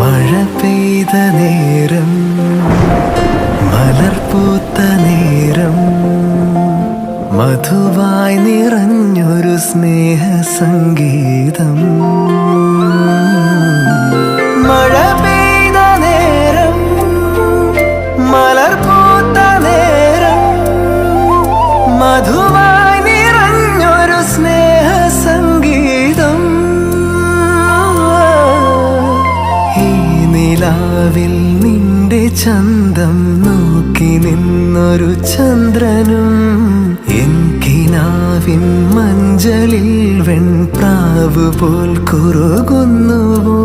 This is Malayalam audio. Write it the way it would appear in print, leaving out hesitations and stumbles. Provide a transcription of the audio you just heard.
മഴ പെയ്ത നേരം, മലർപൂത്ത നേരം, മധുവായി നിറഞ്ഞൊരു സ്നേഹ സംഗീതം. മഴ പെയ്ത നേരം, മലർപൂത്ത നേരം, മധുവായി നിറഞ്ഞൊരു സ്നേഹ സംഗീതം. ഈ നിലാവിൽ നിന്റെ ചന്തം നോക്കി നിന്നൊരു ചന്ദ്രനും, കിനാവിൻ മഞ്ചലിൽ വെൺപ്രാവ് പോൽ കുറുകുന്നുവോ.